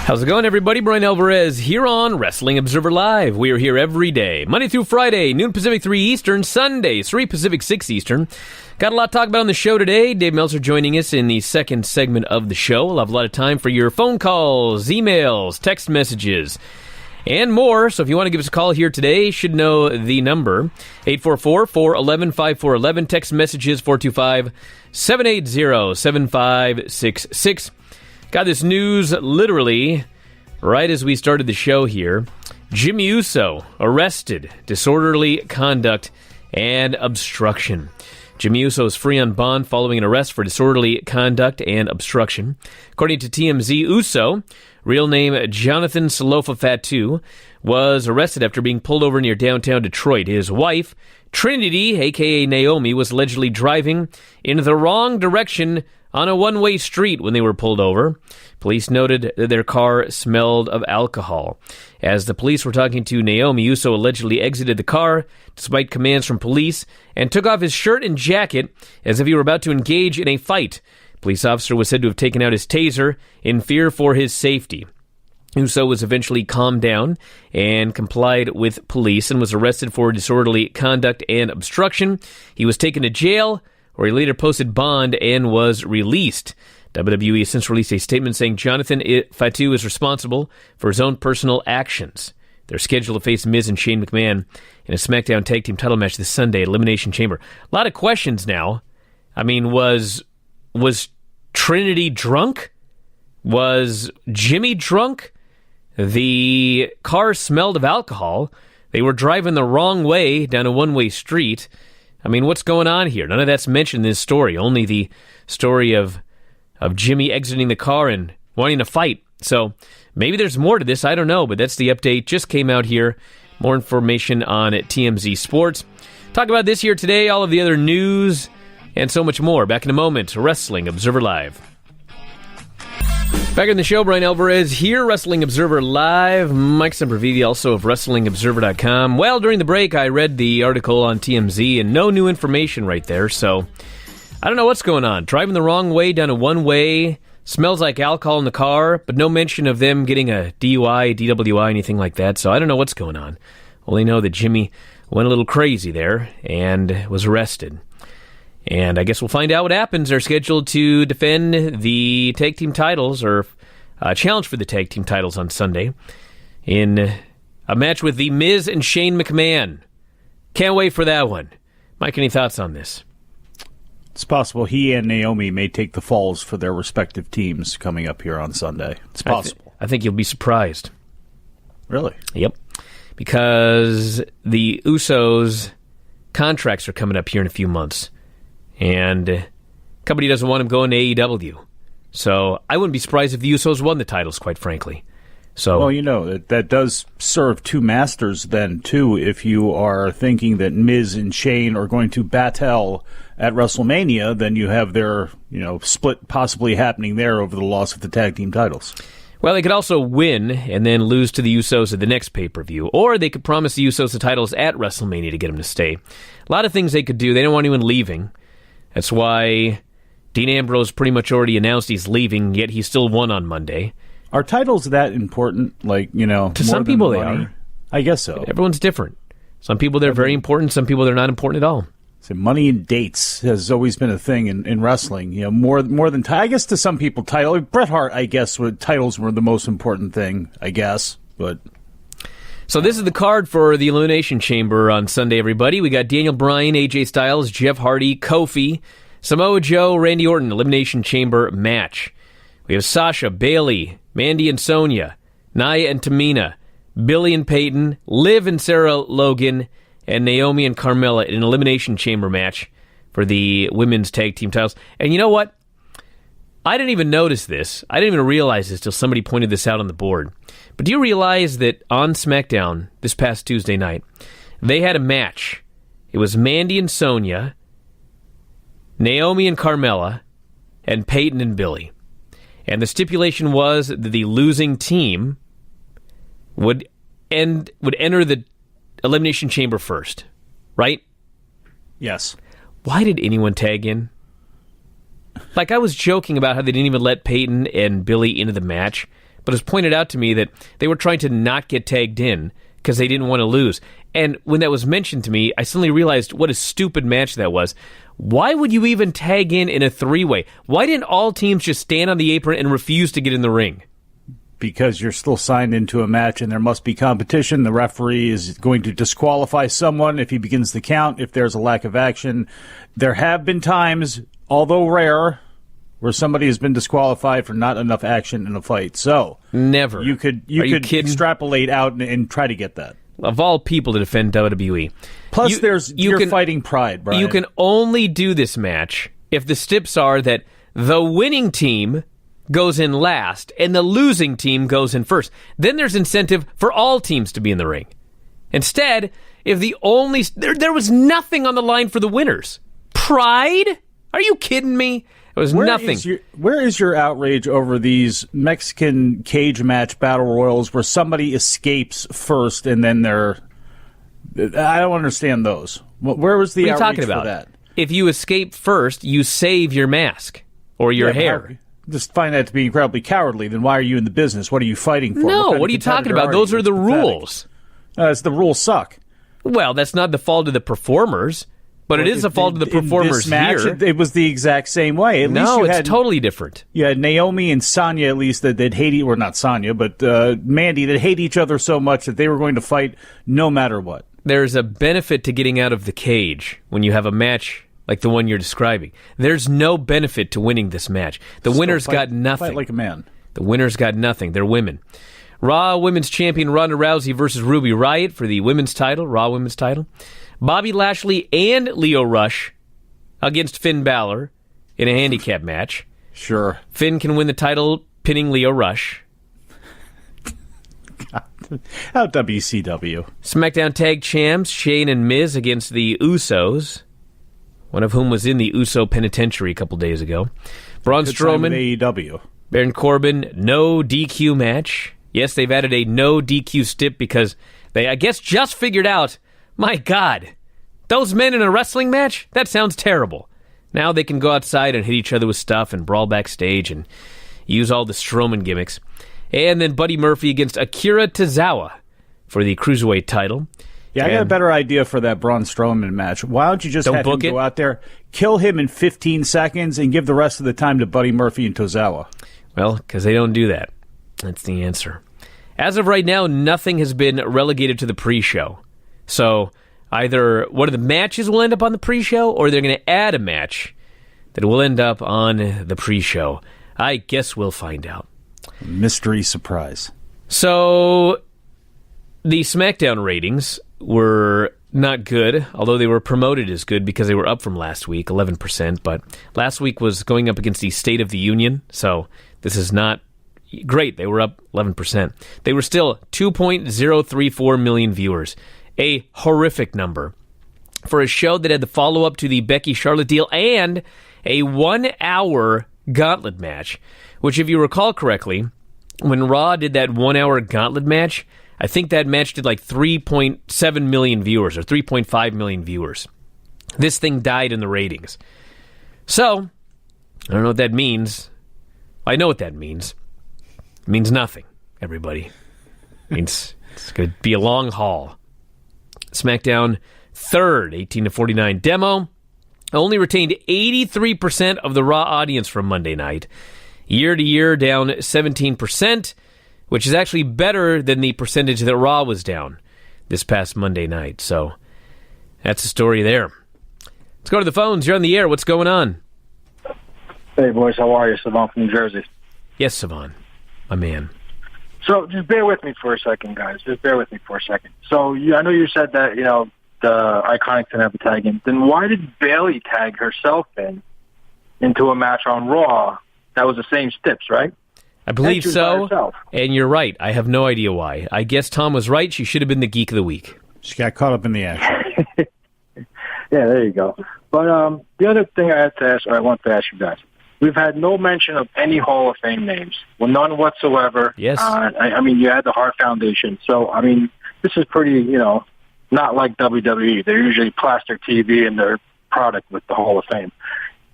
How's it going, everybody? Bryan Alvarez here on Wrestling Observer Live. We are here every day, Monday through Friday, noon Pacific, 3 Eastern, Sundays, 3 Pacific, 6 Eastern. Got a lot to talk about on the show today. Dave Meltzer joining us in the second segment of the show. We'll have a lot of time for your phone calls, emails, text messages, and more. So if you want to give us a call here today, you should know the number, 844-411-5411. Text messages, 425-780-7566. Got this news literally right as we started the show here. Jimmy Uso arrested, disorderly conduct, and obstruction. Jimmy Uso is free on bond following an arrest for disorderly conduct and obstruction. According to TMZ, Uso, real name Jonathan Salofa Fatu, was arrested after being pulled over near downtown Detroit. His wife, Trinity, a.k.a. Naomi, was allegedly driving in the wrong direction on a one-way street when they were pulled over. Police noted that their car smelled of alcohol. As the police were talking to Naomi, Uso allegedly exited the car despite commands from police and took off his shirt and jacket as if he were about to engage in a fight. Police officer was said to have taken out his taser in fear for his safety. Uso was eventually calmed down and complied with police and was arrested for disorderly conduct and obstruction. He was taken to jail, where he later posted bond and was released. WWE has since released a statement saying Jonathan Fatu is responsible for his own personal actions. They're scheduled to face Miz and Shane McMahon in a Smackdown Tag Team title match this Sunday at Elimination Chamber. A lot of questions now. I mean, was Trinity drunk? Was Jimmy drunk? The car smelled of alcohol. They were driving the wrong way down a one-way street. I mean, what's going on here? None of that's mentioned in this story. Only the story of Jimmy exiting the car and wanting to fight. So maybe there's more to this. I don't know, but that's the update. Just came out here. More information on TMZ Sports. Talk about this here today, all of the other news, and so much more. Back in a moment. Wrestling Observer Live. Back in the show, Bryan Alvarez here, Wrestling Observer Live. Mike Sempervive, also of WrestlingObserver.com. Well, during the break, I read the article on TMZ, and no new information right there, so I don't know what's going on. Driving the wrong way down a one-way, smells like alcohol in the car, but no mention of them getting a DUI, DWI, anything like that, so I don't know what's going on. Only know that Jimmy went a little crazy there and was arrested. And I guess we'll find out what happens. They're scheduled to defend the tag team titles, or challenge for the tag team titles on Sunday, in a match with the Miz and Shane McMahon. Can't wait for that one. Mike, any thoughts on this? It's possible he and Naomi may take the falls for their respective teams coming up here on Sunday. It's possible. I think you'll be surprised. Really? Yep. Because the Usos' contracts are coming up here in a few months. And the company doesn't want him going to AEW. So I wouldn't be surprised if the Usos won the titles, quite frankly. So, well, you know, that does serve two masters then, too, if you are thinking that Miz and Shane are going to battle at WrestleMania, then you have their, split possibly happening there over the loss of the tag team titles. Well, they could also win and then lose to the Usos at the next pay-per-view. Or they could promise the Usos the titles at WrestleMania to get them to stay. A lot of things they could do. They don't want anyone leaving. That's why Dean Ambrose pretty much already announced he's leaving, yet he still won on Monday. Are titles that important? To some people they are. I guess so. Everyone's different. Some people they're very important, some people they're not important at all. So money and dates has always been a thing in wrestling. More than I guess to some people, Bret Hart, I guess, titles were the most important thing, I guess. But so this is the card for the Elimination Chamber on Sunday, everybody. We got Daniel Bryan, AJ Styles, Jeff Hardy, Kofi, Samoa Joe, Randy Orton, Elimination Chamber match. We have Sasha, Bayley, Mandy and Sonya, Nia and Tamina, Billy and Peyton, Liv and Sarah Logan, and Naomi and Carmella in an Elimination Chamber match for the women's tag team titles. And you know what? I didn't even notice this. I didn't even realize this till somebody pointed this out on the board. But do you realize that on SmackDown this past Tuesday night, they had a match. It was Mandy and Sonya, Naomi and Carmella, and Peyton and Billy. And the stipulation was that the losing team would enter the Elimination Chamber first, right? Yes. Why did anyone tag in? Like, I was joking about how they didn't even let Peyton and Billy into the match, but it was pointed out to me that they were trying to not get tagged in because they didn't want to lose. And when that was mentioned to me, I suddenly realized what a stupid match that was. Why would you even tag in a three-way? Why didn't all teams just stand on the apron and refuse to get in the ring? Because you're still signed into a match and there must be competition. The referee is going to disqualify someone if he begins the count, if there's a lack of action. There have been times, although rare, where somebody has been disqualified for not enough action in a fight. So never. You could extrapolate out and try to get that. Of all people to defend WWE. Plus, you're fighting pride, Bryan. You can only do this match if the steps are that the winning team goes in last and the losing team goes in first. Then there's incentive for all teams to be in the ring. Instead, if there was nothing on the line for the winners. Pride? Are you kidding me? It was nothing. Where is your outrage over these Mexican cage match battle royals where somebody escapes first and then I don't understand those. Where was the outrage for that? If you escape first, you save your mask or your hair. Just find that to be incredibly cowardly. Then why are you in the business? What are you fighting for? No, what are you talking about? Those are the rules. The rules suck. Well, that's not the fault of the performers. But it is a fault of the performers in this match, here. It was the exact same way. It's totally different. You had Naomi and Sonya, at least, that hate, or not Sonya, but Mandy, that hate each other so much that they were going to fight no matter what. There's a benefit to getting out of the cage when you have a match like the one you're describing. There's no benefit to winning this match. The winners got nothing. Fight like a man. The winners got nothing. They're women. Raw Women's Champion Ronda Rousey versus Ruby Riott for the women's title, Raw Women's title. Bobby Lashley and Lio Rush against Finn Balor in a handicap match. Sure. Finn can win the title pinning Lio Rush. How WCW. SmackDown Tag Champs Shane and Miz against the Usos, one of whom was in the Uso Penitentiary a couple days ago. Braun Strowman. AEW. Baron Corbin, no DQ match. Yes, they've added a no DQ stip because they, I guess, just figured out, my God, those men in a wrestling match? That sounds terrible. Now they can go outside and hit each other with stuff and brawl backstage and use all the Strowman gimmicks. And then Buddy Murphy against Akira Tozawa for the Cruiserweight title. Yeah, I got a better idea for that Braun Strowman match. Why don't you just have him go out there, kill him in 15 seconds, and give the rest of the time to Buddy Murphy and Tozawa? Well, because they don't do that. That's the answer. As of right now, nothing has been relegated to the pre-show. So either one of the matches will end up on the pre-show, or they're going to add a match that will end up on the pre-show. I guess we'll find out. Mystery surprise. So the SmackDown ratings were not good, although they were promoted as good because they were up from last week, 11%. But last week was going up against the State of the Union, so this is not great. They were up 11%. They were still 2.034 million viewers. A horrific number for a show that had the follow-up to the Becky Charlotte deal and a 1-hour gauntlet match, which, if you recall correctly, when Raw did that 1-hour gauntlet match, I think that match did like 3.7 million viewers or 3.5 million viewers. This thing died in the ratings. So, I don't know what that means. I know what that means. It means nothing, everybody. It means it's going to be a long haul. SmackDown third, 18-49 demo, only retained 83% of the Raw audience from Monday night. Year to year, down 17%, which is actually better than the percentage that Raw was down this past Monday night. So that's the story there. Let's go to the phones. You're on the air. What's going on? Hey, boys. How are you? Savon from New Jersey. Yes, Savon. My man. So just bear with me for a second, guys. Just bear with me for a second. So I know you said that, the Iconics didn't have a tag in. Then why did Bayley tag herself into a match on Raw that was the same steps, right? I believe so, and you're right. I have no idea why. I guess Tom was right. She should have been the Geek of the Week. She got caught up in the action. Yeah, there you go. But the other thing I want to ask you guys. We've had no mention of any Hall of Fame names. Well, none whatsoever. Yes. I mean, you had the Hart Foundation. So, I mean, this is pretty, not like WWE. They usually plaster TV in their product with the Hall of Fame.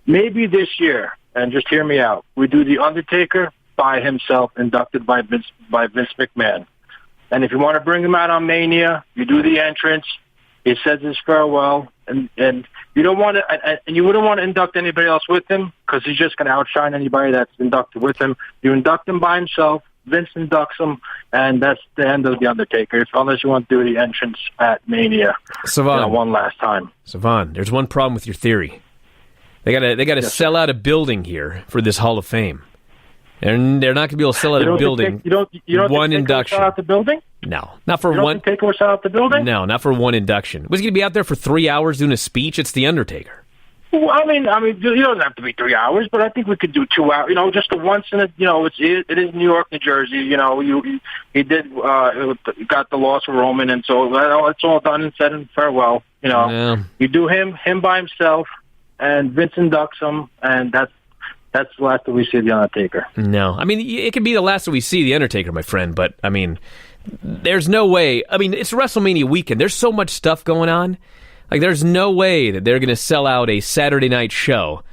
Maybe this year, and just hear me out, we do The Undertaker by himself, inducted by Vince McMahon. And if you want to bring him out on Mania, you do the entrance. He says his farewell, and you don't want to, and you wouldn't want to induct anybody else with him because he's just going to outshine anybody that's inducted with him. You induct him by himself. Vince inducts him, and that's the end of the Undertaker. Unless you want to do the entrance at Mania, Savon, one last time. Savon, there's one problem with your theory. They gotta sell out a building here for this Hall of Fame. And they're not going to be able to sell out a building. You don't one think induction. Sell out the building? No, not for you don't one. Think Taker will sell out the building? No, not for one induction. Was he going to be out there for 3 hours doing a speech? It's the Undertaker. Well, I mean, it doesn't have to be 3 hours, but I think we could do 2 hours. Just a once in a. It is New York, New Jersey. He did got the loss of Roman, and so it's all done and said and farewell. Yeah. You do him by himself, and Vince inducts him, and that's the last that we see the Undertaker. No. I mean, it could be the last that we see the Undertaker, my friend, but, I mean, there's no way. I mean, it's WrestleMania weekend. There's so much stuff going on. Like, there's no way that they're going to sell out a Saturday night show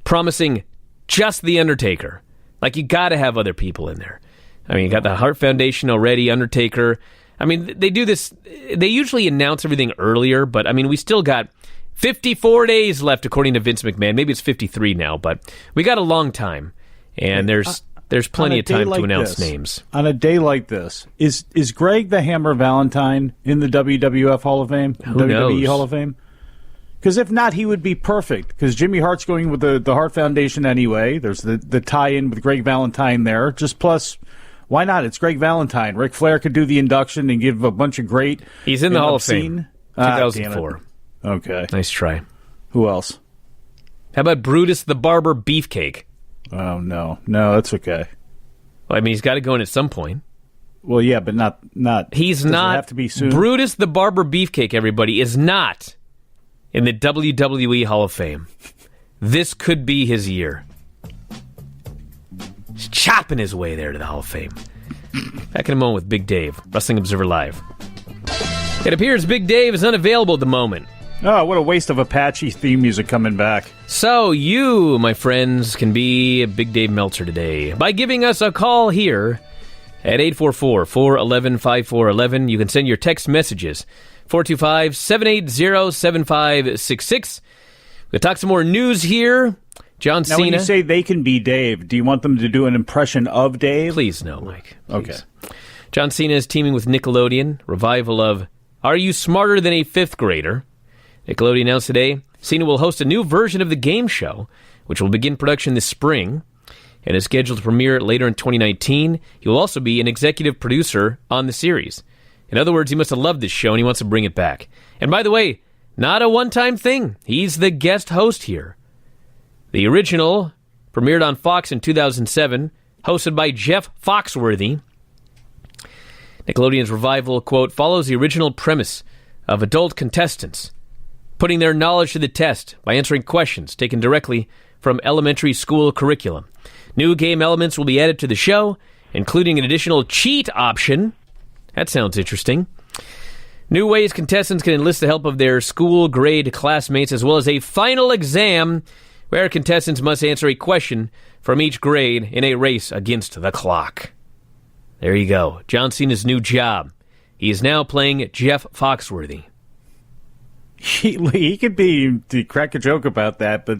promising just the Undertaker. Like, you got to have other people in there. I mean, you got the Hart Foundation already, Undertaker. I mean, they do this. They usually announce everything earlier, but, I mean, we still got 54 days left, according to Vince McMahon. Maybe it's 53 now, but we got a long time, and there's plenty of time to announce names. On a day like this, is Greg the Hammer Valentine in the WWF Hall of Fame? WWE Hall of Fame? Because if not, he would be perfect, because Jimmy Hart's going with the Hart Foundation anyway. There's the tie-in with Greg Valentine there. Just plus, why not? It's Greg Valentine. Ric Flair could do the induction and give a bunch of great... He's in the Hall of Fame, 2004. Okay. Nice try. Who else? How about Brutus the Barber Beefcake? Oh, no. No, that's okay. Well, I mean, he's got to go in at some point. Well, yeah, but not. He's not. It have to be soon? Brutus the Barber Beefcake, everybody, is not in the WWE Hall of Fame. This could be his year. He's chopping his way there to the Hall of Fame. Back in a moment with Big Dave, Wrestling Observer Live. It appears Big Dave is unavailable at the moment. Oh, what a waste of Apache theme music coming back. So you, my friends, can be a Big Dave Meltzer today by giving us a call here at 844-411-5411. You can send your text messages, 425-780-7566. We'll talk some more news here. John Cena. Now, when you say they can be Dave, do you want them to do an impression of Dave? Please, no, Mike. Please. Okay. John Cena is teaming with Nickelodeon, revival of Are You Smarter Than a Fifth Grader? Nickelodeon announced today Cena will host a new version of the game show, which will begin production this spring and is scheduled to premiere later in 2019. He will also be an executive producer on the series. In other words, he must have loved this show and he wants to bring it back. And by the way, not a one-time thing. He's the guest host here. The original premiered on Fox in 2007, hosted by Jeff Foxworthy. Nickelodeon's revival, quote, follows the original premise of adult contestants putting their knowledge to the test by answering questions taken directly from elementary school curriculum. New game elements will be added to the show, including an additional cheat option. That sounds interesting. New ways contestants can enlist the help of their school grade classmates, as well as a final exam where contestants must answer a question from each grade in a race against the clock. There you go. John Cena's new job. He is now playing Jeff Foxworthy. He could be, to crack a joke about that, but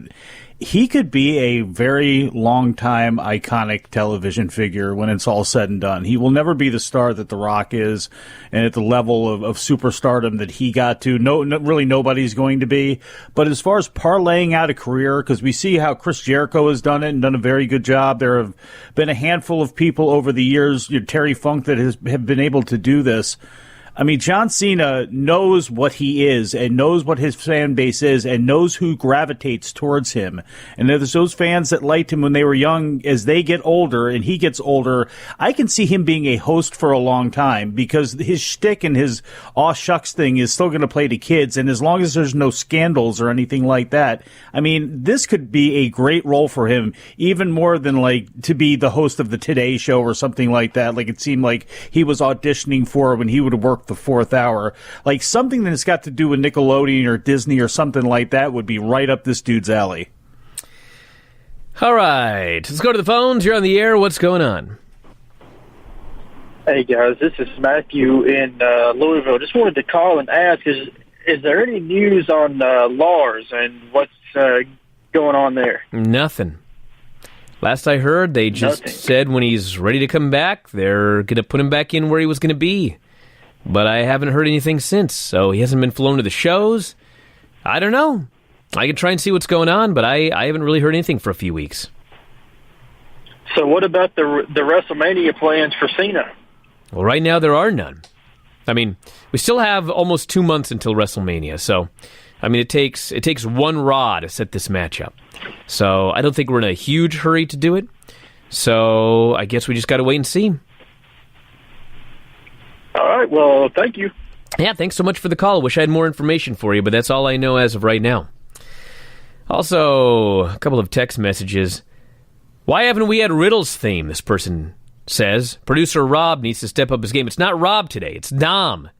he could be a very long-time iconic television figure when it's all said and done. He will never be the star that The Rock is, and at the level of superstardom that he got to, really nobody's going to be. But as far as parlaying out a career, because we see how Chris Jericho has done it and done a very good job, there have been a handful of people over the years, Terry Funk, that have been able to do this. I mean, John Cena knows what he is and knows what his fan base is and knows who gravitates towards him. And there's those fans that liked him when they were young. As they get older and he gets older, I can see him being a host for a long time because his shtick and his aw shucks thing is still going to play to kids. And as long as there's no scandals or anything like that, I mean, this could be a great role for him, even more than like to be the host of the Today Show or something like that. Like it seemed like he was auditioning for when he would have worked the fourth hour. Like something that's got to do with Nickelodeon or Disney or something like that would be right up this dude's alley. All right, let's go to the phones. You're on the air. What's going on? Hey, guys, this is Matthew in Louisville. Just wanted to call and ask, is there any news on Lars and what's going on there? Nothing. Last I heard, they just said when he's ready to come back, they're going to put him back in where he was going to be. But I haven't heard anything since, so he hasn't been flown to the shows. I don't know. I can try and see what's going on, but I haven't really heard anything for a few weeks. So what about the WrestleMania plans for Cena? Well, right now there are none. I mean, we still have almost 2 months until WrestleMania, so I mean, it takes one Raw to set this match up. So I don't think we're in a huge hurry to do it. So I guess we just got to wait and see. All right, well, thank you. Yeah, thanks so much for the call. Wish I had more information for you, but that's all I know as of right now. Also, a couple of text messages. Why haven't we had Riddle's theme, this person says. Producer Rob needs to step up his game. It's not Rob today, it's Dom.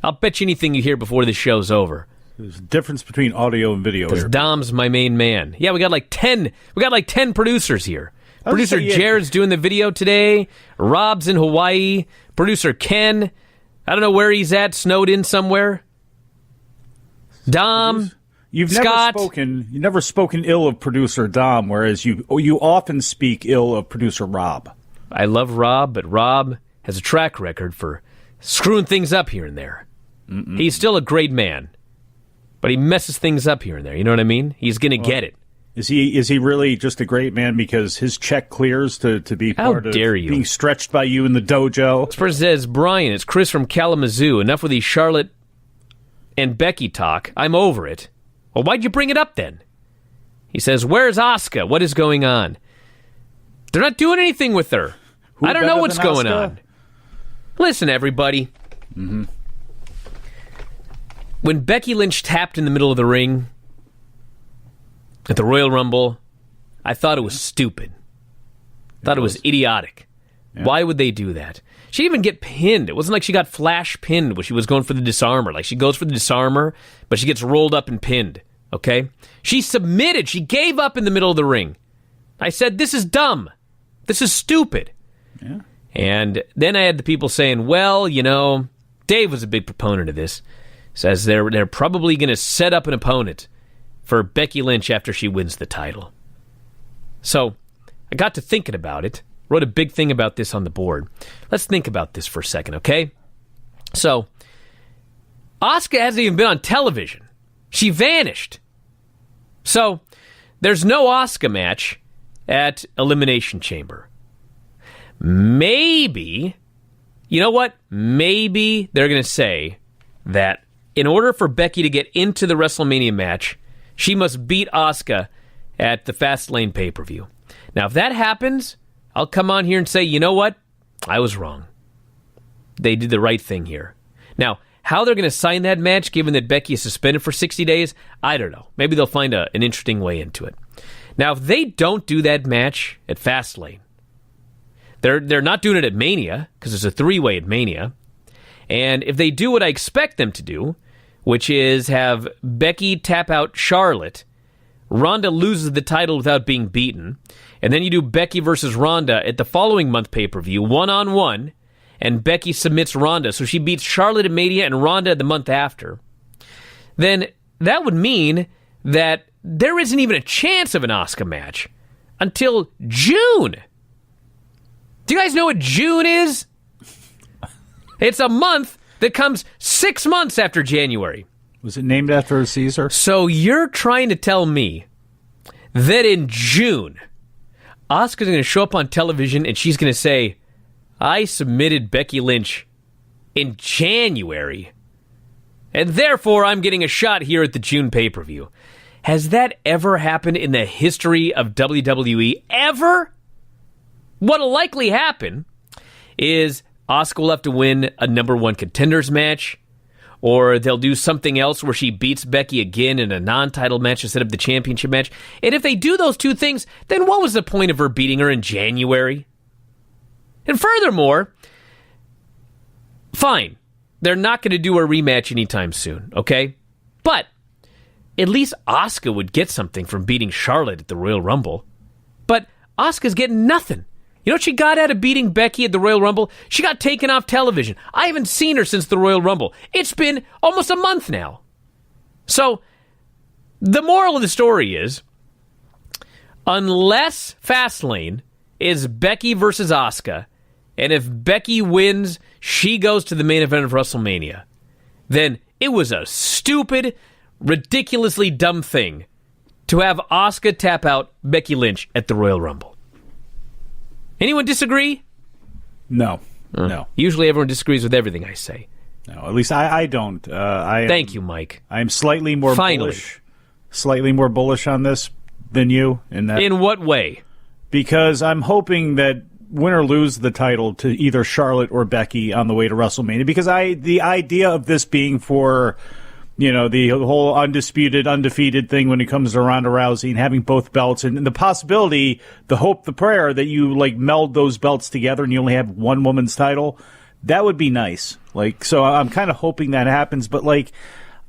I'll bet you anything you hear before the show's over. There's a difference between audio and video. Because Dom's my main man. Yeah, we got like 10 producers here. Producer Jared's doing the video today. Rob's in Hawaii. Producer Ken, I don't know where he's at, snowed in somewhere. Dom, you've Scott. You've never spoken ill of producer Dom, whereas you often speak ill of producer Rob. I love Rob, but Rob has a track record for screwing things up here and there. He's still a great man, but he messes things up here and there. You know what I mean? He's going to get it. Is he really just a great man because his check clears to be part of being stretched by you in the dojo? This person says, Bryan, it's Chris from Kalamazoo. Enough with these Charlotte and Becky talk. I'm over it. Well, why'd you bring it up then? He says, where's Asuka? What is going on? They're not doing anything with her. I don't know what's going on. Listen, everybody. When Becky Lynch tapped in the middle of the ring at the Royal Rumble, I thought it was stupid. Thought it was idiotic. Yeah. Why would they do that? She didn't even get pinned. It wasn't like she got flash pinned when she was going for the disarmer. Like, she goes for the disarmer, but she gets rolled up and pinned. Okay? She submitted. She gave up in the middle of the ring. I said, this is dumb. This is stupid. Yeah. And then I had the people saying, well, you know, Dave was a big proponent of this. Says they're probably going to set up an opponent for Becky Lynch after she wins the title. So I got to thinking about it. Wrote a big thing about this on the board. Let's think about this for a second, okay? So Asuka hasn't even been on television. She vanished. So there's no Asuka match at Elimination Chamber. Maybe, you know what? Maybe they're going to say that in order for Becky to get into the WrestleMania match, she must beat Asuka at the Fastlane pay-per-view. Now, if that happens, I'll come on here and say, you know what? I was wrong. They did the right thing here. Now, how they're going to sign that match, given that Becky is suspended for 60 days, I don't know. Maybe they'll find an interesting way into it. Now, if they don't do that match at Fastlane, they're not doing it at Mania, because it's a three-way at Mania. And if they do what I expect them to do, which is have Becky tap out Charlotte, Ronda loses the title without being beaten, and then you do Becky versus Ronda at the following month pay-per-view, one-on-one, and Becky submits Ronda, so she beats Charlotte at Mania and Ronda the month after, then that would mean that there isn't even a chance of an Asuka match until June. Do you guys know what June is? It's a month that comes 6 months after January. Was it named after a Caesar? So you're trying to tell me that in June, Asuka's going to show up on television and she's going to say, I submitted Becky Lynch in January, and therefore I'm getting a shot here at the June pay-per-view. Has that ever happened in the history of WWE? Ever? What'll likely happen is Asuka will have to win a number one contenders match, or they'll do something else where she beats Becky again in a non-title match instead of the championship match. And if they do those two things, then what was the point of her beating her in January? And furthermore, fine, they're not going to do a rematch anytime soon, okay? But at least Asuka would get something from beating Charlotte at the Royal Rumble. But Asuka's getting nothing. You know what she got out of beating Becky at the Royal Rumble? She got taken off television. I haven't seen her since the Royal Rumble. It's been almost a month now. So, the moral of the story is, unless Fastlane is Becky versus Asuka, and if Becky wins, she goes to the main event of WrestleMania, then it was a stupid, ridiculously dumb thing to have Asuka tap out Becky Lynch at the Royal Rumble. Anyone disagree? No. No. Usually everyone disagrees with everything I say. No, at least I don't. Thank you, Mike. I am slightly more bullish on this than you. In what way? Because I'm hoping that win or lose the title to either Charlotte or Becky on the way to WrestleMania. Because the idea of this being for, the whole undisputed, undefeated thing when it comes to Ronda Rousey and having both belts and the possibility, the hope, the prayer that you meld those belts together and you only have one woman's title, that would be nice. So I'm kind of hoping that happens. But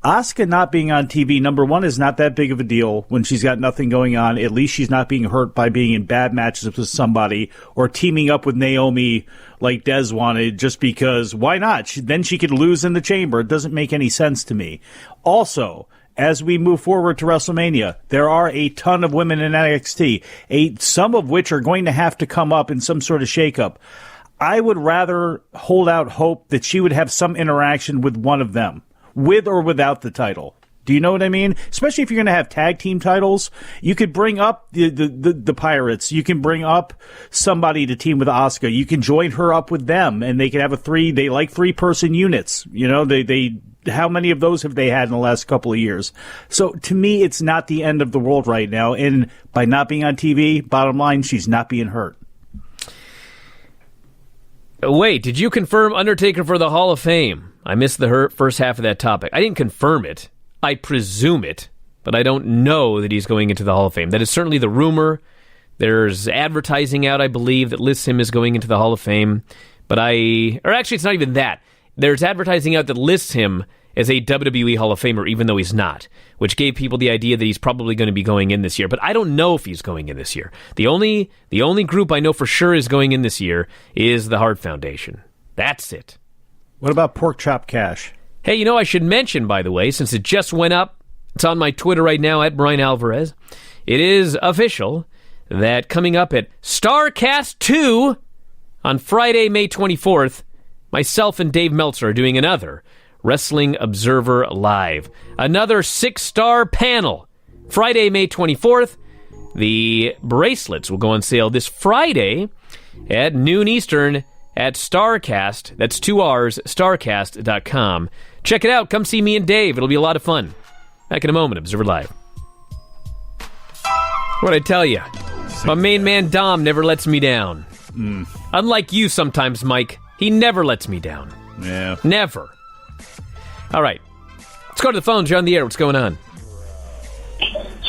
Asuka not being on TV, number one, is not that big of a deal when she's got nothing going on. At least she's not being hurt by being in bad matches with somebody or teaming up with Naomi like Des wanted just because, why not? Then she could lose in the chamber. It doesn't make any sense to me. Also, as we move forward to WrestleMania, there are a ton of women in NXT, some of which are going to have to come up in some sort of shakeup. I would rather hold out hope that she would have some interaction with one of them, with or without the title. Do you know what I mean? Especially if you're going to have tag team titles, you could bring up the Pirates. You can bring up somebody to team with Asuka. You can join her up with them, and they can have they like 3-person units. How many of those have they had in the last couple of years? So to me, it's not the end of the world right now. And by not being on TV, bottom line, she's not being hurt. Wait, did you confirm Undertaker for the Hall of Fame? I missed the first half of that topic. I didn't confirm it. I presume it, but I don't know that he's going into the Hall of Fame. That is certainly the rumor. There's advertising out, I believe, that lists him as going into the Hall of Fame. Or actually, it's not even that. There's advertising out that lists him as a WWE Hall of Famer, even though he's not, which gave people the idea that he's probably going to be going in this year. But I don't know if he's going in this year. The only group I know for sure is going in this year is the Hart Foundation. That's it. What about Pork Chop Cash? Hey, I should mention, by the way, since it just went up, it's on my Twitter right now, at Bryan Alvarez. It is official that coming up at StarCast 2 on Friday, May 24th, myself and Dave Meltzer are doing another Wrestling Observer Live. Another 6-star panel. Friday, May 24th. The bracelets will go on sale this Friday at noon Eastern at StarCast. That's 2 R's, starcast.com. Check it out. Come see me and Dave. It'll be a lot of fun. Back in a moment, Observer Live. What'd I tell you? My main man Dom never lets me down. Unlike you sometimes, Mike. He never lets me down. Yeah. Never. All right. Let's go to the phones. You're on the air. What's going on?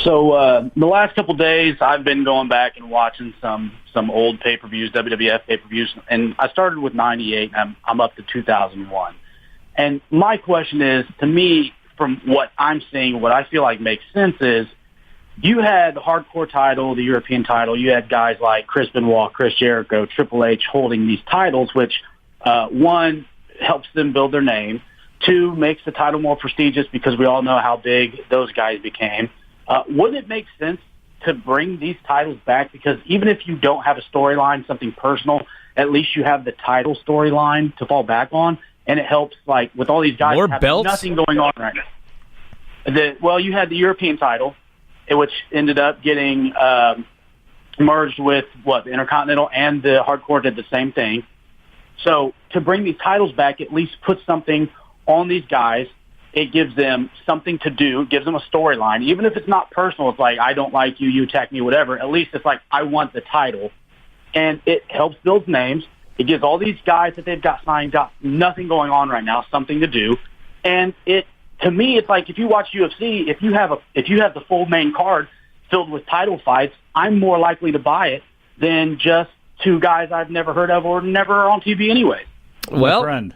So the last couple days, I've been going back and watching some old pay-per-views, WWF pay-per-views, and I started with 98, and I'm up to 2001. And my question is, to me, from what I'm seeing, what I feel like makes sense is, you had the hardcore title, the European title. You had guys like Chris Benoit, Chris Jericho, Triple H holding these titles, which, one, helps them build their name. 2, makes the title more prestigious because we all know how big those guys became. Wouldn't it make sense to bring these titles back? Because even if you don't have a storyline, something personal, at least you have the title storyline to fall back on, and it helps, with all these guys having nothing going on right now. You had the European title, which ended up getting merged with, the Intercontinental, and the Hardcore did the same thing. So to bring these titles back, at least put something on these guys. It gives them something to do, gives them a storyline. Even if it's not personal, it's like, I don't like you, you attack me, whatever. At least it's like, I want the title. And it helps build names. It gives all these guys that they've got signed, got nothing going on right now, something to do. And to me, it's like, if you watch UFC, if you have the full main card filled with title fights, I'm more likely to buy it than just 2 guys I've never heard of or never on TV anyway. Well, friend.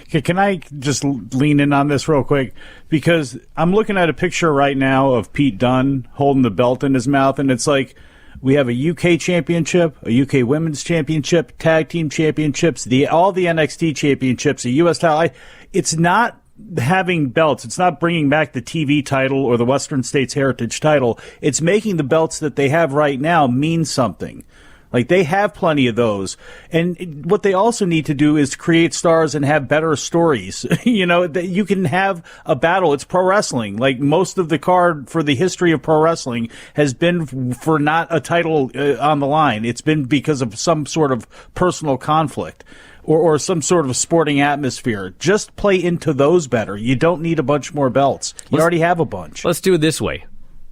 Okay, can I just lean in on this real quick? Because I'm looking at a picture right now of Pete Dunne holding the belt in his mouth, and it's like we have a UK championship, a UK women's championship, tag team championships, all the NXT championships, a US title. It's not having belts. It's not bringing back the TV title or the Western States Heritage title. It's making the belts that they have right now mean something. Like, they have plenty of those. And what they also need to do is create stars and have better stories. That you can have a battle. It's pro wrestling. Like, most of the card for the history of pro wrestling has been for not a title on the line. It's been because of some sort of personal conflict or some sort of sporting atmosphere. Just play into those better. You don't need a bunch more belts. You already have a bunch. Let's do it this way.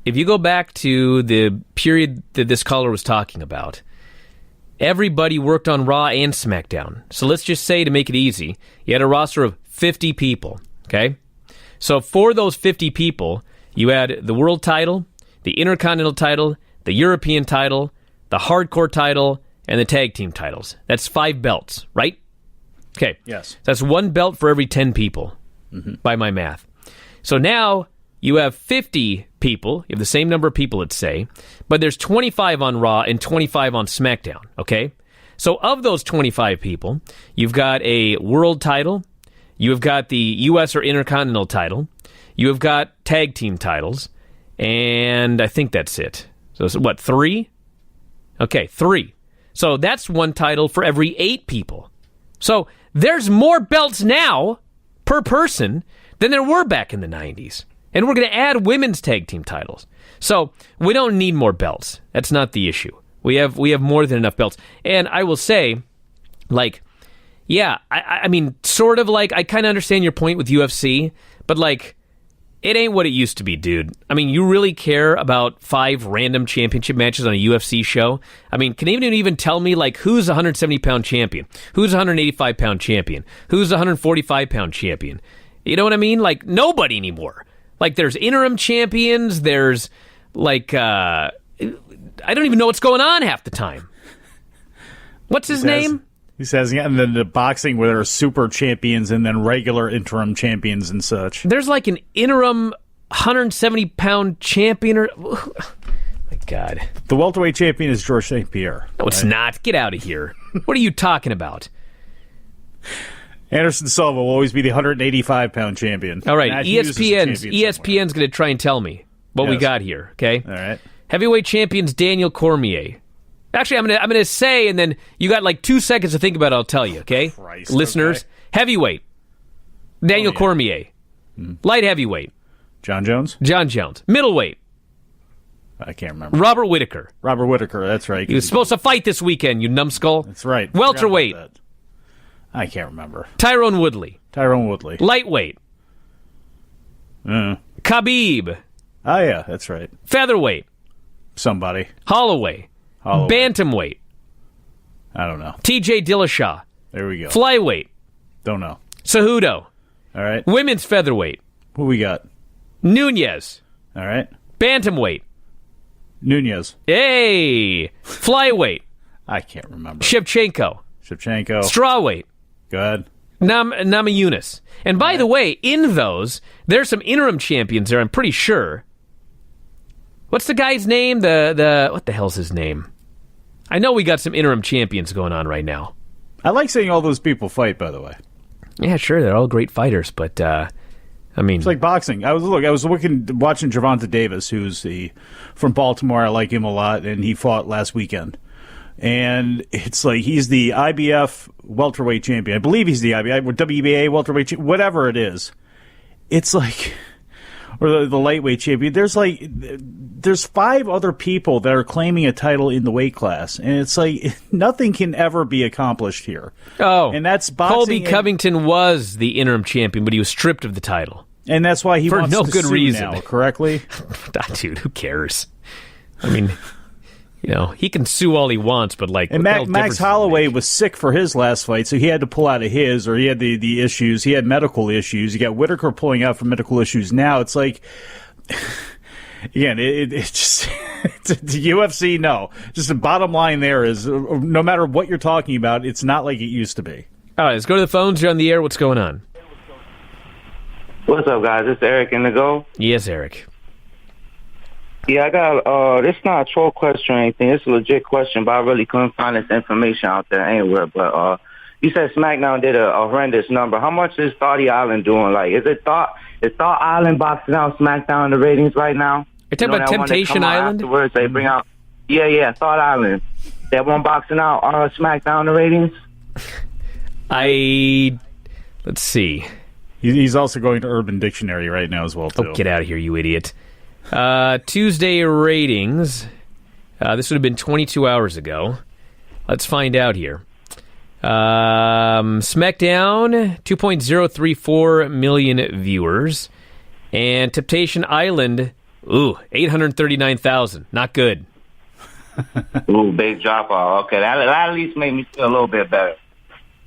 If you go back to the period that this caller was talking about, everybody worked on Raw and SmackDown. So let's just say, to make it easy, you had a roster of 50 people, okay? So for those 50 people, you had the world title, the Intercontinental title, the European title, the Hardcore title, and the tag team titles. That's 5 belts, right? Okay. Yes. That's 1 belt for every 10 people, by my math. So now you have 50 people. You have the same number of people, let's say, but there's 25 on Raw and 25 on SmackDown, okay? So of those 25 people, you've got a world title, you have got the U.S. or Intercontinental title, you have got tag team titles, and I think that's it. So it's, what, 3? Okay, 3. So that's 1 title for every 8 people. So there's more belts now per person than there were back in the 90s. And we're going to add women's tag team titles. So we don't need more belts. That's not the issue. We have more than enough belts. And I will say, like, yeah, I mean, sort of like, I kind of understand your point with UFC, but like, it ain't what it used to be, dude. I mean, you really care about 5 random championship matches on a UFC show? I mean, can anyone even tell me, like, who's a 170-pound champion? Who's a 185-pound champion? Who's a 145-pound champion? You know what I mean? Like, nobody anymore. Like, there's interim champions, there's, like, I don't even know what's going on half the time. What's his name? He says, yeah, and then the boxing where there are super champions and then regular interim champions and such. There's, like, an interim 170-pound champion or... Oh, my God. The welterweight champion is Georges St. Pierre. No, it's not. Get out of here. What are you talking about? Anderson Silva will always be the 185-pound champion. All right, ESPN's going to try and tell me what we got here, okay? All right. Heavyweight champions Daniel Cormier. Actually, I'm going to say, and then you got like 2 seconds to think about it, I'll tell you, okay? Christ, listeners, okay. Heavyweight, Daniel Cormier. Light heavyweight, John Jones. Middleweight, I can't remember. Robert Whittaker, that's right. He was supposed to fight this weekend, you numbskull. That's right. Welterweight, I can't remember. Tyrone Woodley. Lightweight, Khabib. Oh, yeah, that's right. Featherweight, somebody. Holloway. Bantamweight. I don't know. TJ Dillashaw. There we go. Flyweight. Don't know. Cejudo. All right. Women's featherweight. Who we got? Nunez. All right. Bantamweight. Nunez. Hey. Flyweight. I can't remember. Shevchenko. Strawweight. Go ahead. Namajunas. And by the way, in those, there's some interim champions there, I'm pretty sure. What's the guy's name? What the hell's his name? I know we got some interim champions going on right now. I like seeing all those people fight, by the way. Yeah, sure, they're all great fighters, but I mean, it's like boxing. I was watching Gervonta Davis, who's from Baltimore. I like him a lot, and he fought last weekend. And it's like he's the IBF welterweight champion. I believe he's the IBF or WBA welterweight champion, whatever it is. It's like, or the lightweight champion. There's 5 other people that are claiming a title in the weight class, and it's like nothing can ever be accomplished here. Oh, and that's boxing. Colby Covington was the interim champion, but he was stripped of the title, and that's why he wants no to good sue reason. Now, correctly? Dude, who cares? I mean, you know, he can sue all he wants, but like, and Max Holloway was sick for his last fight, so he had to pull out of his, or he had the issues. He had medical issues. You got Whittaker pulling out for medical issues now. It's like, again, it's just the UFC. No, just the bottom line there is, no matter what you're talking about, it's not like it used to be. All right, let's go to the phones. You're on the air. What's going on? What's up, guys? It's Eric in the Go. Yes, Eric. Yeah, I got, it's not a troll question or anything. It's a legit question, but I really couldn't find this information out there anywhere. But you said SmackDown did a horrendous number. How much is Thought Island doing? Like, is Thought Island boxing out SmackDown in the ratings right now? You're talking about Temptation Island? Afterwards, they bring out, Thought Island. That one boxing out SmackDown in the ratings? Let's see. He's also going to Urban Dictionary right now as well, too. Oh, get out of here, you idiot. Tuesday ratings. This would have been 22 hours ago. Let's find out here. SmackDown, 2.034 million viewers. And Temptation Island, 839,000. Not good. Ooh, big drop off. Okay, that at least made me feel a little bit better.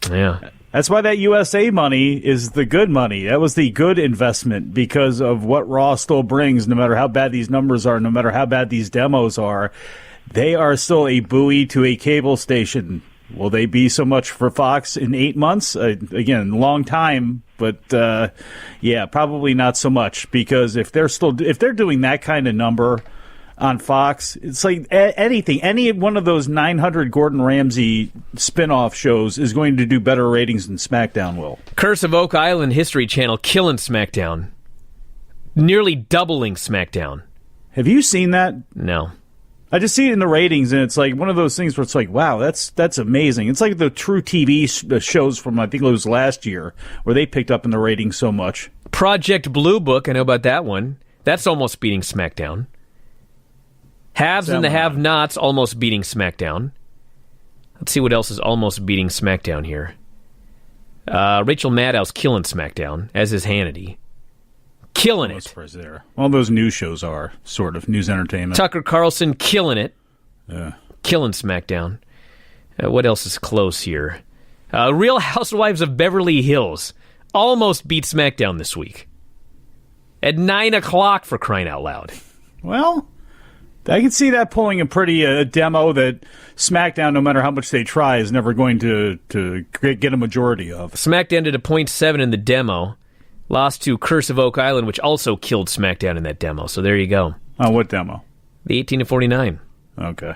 Yeah. That's why that USA money is the good money. That was the good investment because of what Raw still brings, no matter how bad these numbers are, no matter how bad these demos are. They are still a buoy to a cable station. Will they be so much for Fox in 8 months? Again, long time, but probably not so much because if they're doing that kind of number on Fox, it's like any one of those 900 Gordon Ramsay spin-off shows is going to do better ratings than SmackDown will. Curse of Oak Island History Channel killing SmackDown. Nearly doubling SmackDown. Have you seen that? No. I just see it in the ratings, and it's like one of those things where it's like, wow, that's amazing. It's like the True TV shows from, I think it was last year, where they picked up in the ratings so much. Project Blue Book, I know about that one. That's almost beating SmackDown. Haves and the Have-Nots almost beating SmackDown. Let's see what else is almost beating SmackDown here. Rachel Maddow's killing SmackDown, as is Hannity. Killing it. There. Well, those news shows are sort of news entertainment. Tucker Carlson killing it. Yeah. Killing SmackDown. What else is close here? Real Housewives of Beverly Hills almost beat SmackDown this week. At 9 o'clock, for crying out loud. Well, I can see that pulling a pretty demo that SmackDown, no matter how much they try, is never going to get a majority of. SmackDown did a 0.7 in the demo. Lost to Curse of Oak Island, which also killed SmackDown in that demo. So there you go. Oh, what demo? The 18 to 49. Okay.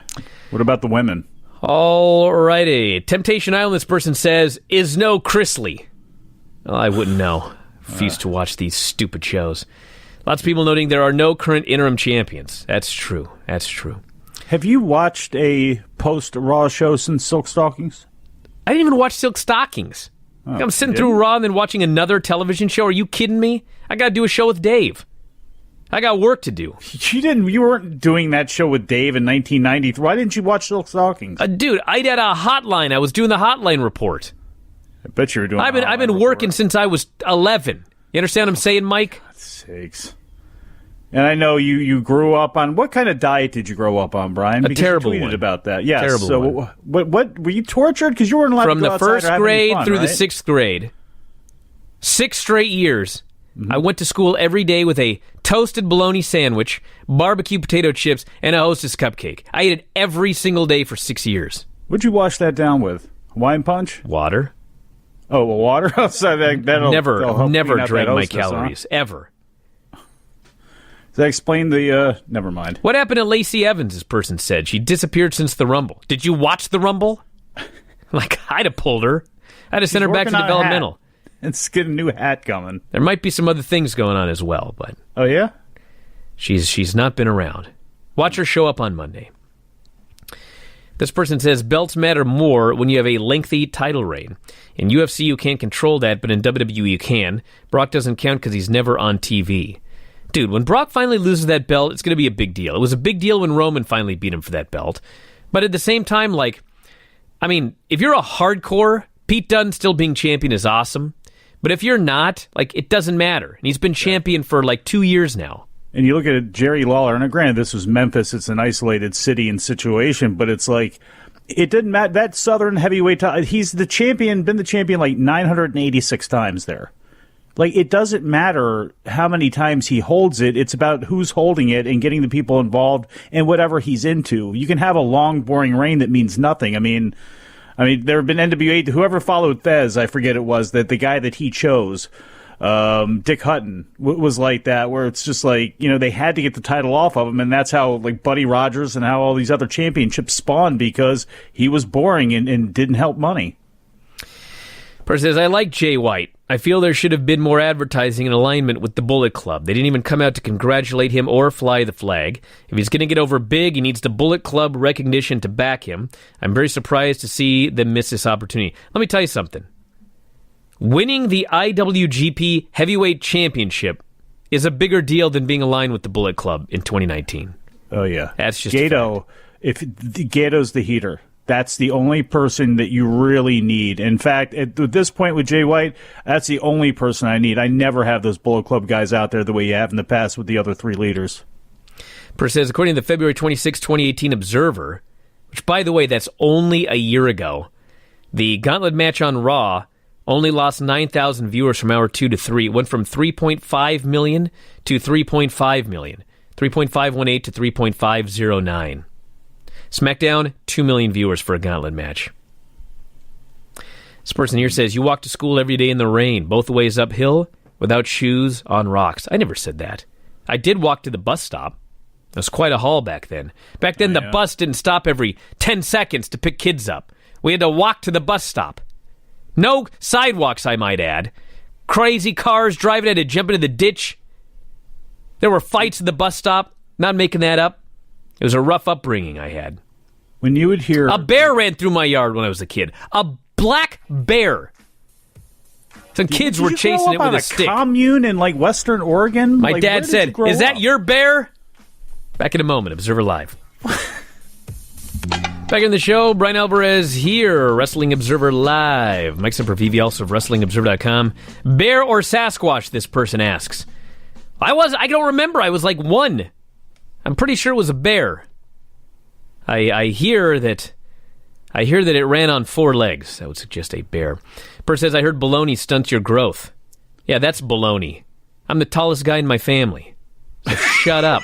What about the women? All righty. Temptation Island, this person says, is no Chrisley. Well, I wouldn't know. Refuse to watch these stupid shows. Lots of people noting there are no current interim champions. That's true. That's true. Have you watched a post-Raw show since Silk Stockings? I didn't even watch Silk Stockings. I'm sitting through Raw and then watching another television show. Are you kidding me? I got to do a show with Dave. I got work to do. You weren't doing that show with Dave in 1990. Why didn't you watch Silk Stockings? Dude, I had a hotline. I was doing the hotline report. I bet you were doing. I've been working since I was 11. You understand what I'm saying, Mike? God's sakes. And I know you grew up on... What kind of diet did you grow up on, Brian? Because terrible you tweeted one. About that. Yes. Terrible so one. What were you tortured? Because you weren't allowed From to go the outside first or have grade any fun, through right? the 6th grade. 6 straight years. Mm-hmm. I went to school every day with a toasted bologna sandwich, barbecue potato chips, and a Hostess cupcake. I ate it every single day for 6 years. What'd you wash that down with? Hawaiian punch? Water. Oh, well, water? So that'll never drank my Hostess, calories. Huh? Ever. Does that explain the... Never mind. What happened to Lacey Evans, this person said? She disappeared since the Rumble. Did you watch the Rumble? Like, I'd have pulled her. I'd have sent her back to developmental. It's get a new hat coming. There might be some other things going on as well, but... Oh, yeah? She's not been around. Watch her show up on Monday. This person says, belts matter more when you have a lengthy title reign. In UFC, you can't control that, but in WWE, you can. Brock doesn't count because he's never on TV. Dude, when Brock finally loses that belt, it's going to be a big deal. It was a big deal when Roman finally beat him for that belt. But at the same time, like, I mean, if you're a hardcore, Pete Dunne still being champion is awesome. But if you're not, like, it doesn't matter. And he's been champion for, like, 2 years now. And you look at Jerry Lawler, and granted, this was Memphis. It's an isolated city and situation, but it's like, it didn't matter. That Southern heavyweight title, he's the champion, been the champion like 986 times there. Like, it doesn't matter how many times he holds it. It's about who's holding it and getting the people involved in whatever he's into. You can have a long, boring reign that means nothing. I mean, there have been NWA, whoever followed Fez, I forget it was, that the guy that he chose, Dick Hutton was like that, where it's just like, they had to get the title off of him, and that's how like Buddy Rogers and how all these other championships spawned, because he was boring and didn't help money. Person says, I like Jay White. I feel there should have been more advertising in alignment with the Bullet Club. They didn't even come out to congratulate him or fly the flag. If he's going to get over big, he needs the Bullet Club recognition to back him. I'm very surprised to see them miss this opportunity. Let me tell you something. Winning the IWGP Heavyweight Championship is a bigger deal than being aligned with the Bullet Club in 2019. Oh, yeah. That's just Gato. If Gato's the heater. That's the only person that you really need. In fact, at this point with Jay White, that's the only person I need. I never have those Bullet Club guys out there the way you have in the past with the other three leaders. Per says, according to the February 26, 2018 Observer, which, by the way, that's only a year ago, the Gauntlet match on Raw only lost 9,000 viewers from hour 2 to 3. It went from 3.5 million to 3.5 million. 3.518 to 3.509. Smackdown, 2 million viewers for a Gauntlet match. This person here says, you walk to school every day in the rain, both ways uphill, without shoes, on rocks. I never said that. I did walk to the bus stop. It was quite a haul back then. Back then, the bus didn't stop every 10 seconds to pick kids up. We had to walk to the bus stop. No sidewalks, I might add. Crazy cars driving, had to jump into the ditch. There were fights at the bus stop. Not making that up. It was a rough upbringing I had. When you would hear... A bear ran through my yard when I was a kid. A black bear. Some kids were chasing it with a stick. Commune in like Western Oregon? My dad said, "Is that your bear?" Back in a moment. Observer Live. Back in the show, Bryan Alvarez here, Wrestling Observer Live. Mike Sempervive, also of WrestlingObserver.com. Bear or Sasquatch, this person asks. I don't remember. I was like 1. I'm pretty sure it was a bear. I hear that it ran on 4 legs. That would suggest a bear. Person says, I heard baloney stunts your growth. Yeah, that's baloney. I'm the tallest guy in my family. So shut up.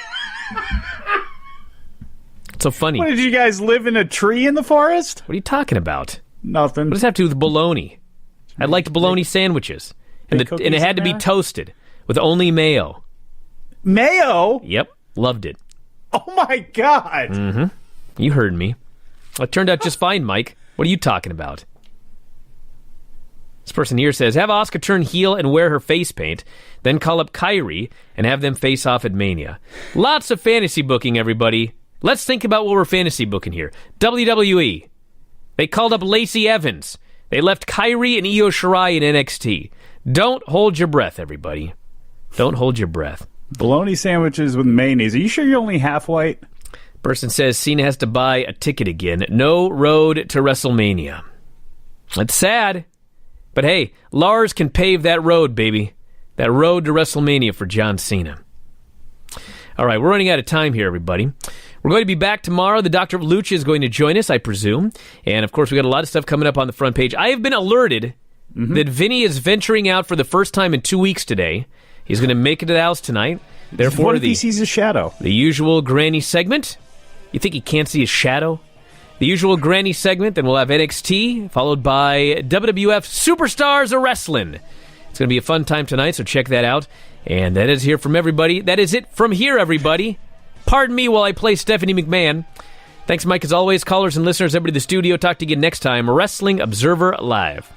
It's so funny. What, did you guys live in a tree in the forest? What are you talking about? Nothing. What does that have to do with bologna? I liked bologna sandwiches. And it had to be toasted with only mayo. Mayo? Yep. Loved it. Oh, my God. Mm-hmm. You heard me. Well, it turned out just fine, Mike. What are you talking about? This person here says, have Asuka turn heel and wear her face paint, then call up Kyrie and have them face off at Mania. Lots of fantasy booking, everybody. Let's think about what we're fantasy booking here. WWE. They called up Lacey Evans. They left Kyrie and Io Shirai in NXT. Don't hold your breath, everybody. Don't hold your breath. Bologna sandwiches with mayonnaise. Are you sure you're only half white? Person says Cena has to buy a ticket again. No road to WrestleMania. That's sad. But hey, Lars can pave that road, baby. That road to WrestleMania for John Cena. All right, we're running out of time here, everybody. We're going to be back tomorrow. The Doctor of Lucha is going to join us, I presume. And, of course, we got a lot of stuff coming up on the front page. I have been alerted that Vinny is venturing out for the first time in 2 weeks today. He's going to make it to the house tonight. Therefore, what if he sees a shadow? The usual granny segment. You think he can't see his shadow? The usual granny segment. Then we'll have NXT, followed by WWF Superstars of Wrestling. It's going to be a fun time tonight, so check that out. And that is here from everybody. That is it from here, everybody. Pardon me while I play Stephanie McMahon. Thanks, Mike, as always. Callers and listeners, everybody in the studio. Talk to you again next time. Wrestling Observer Live.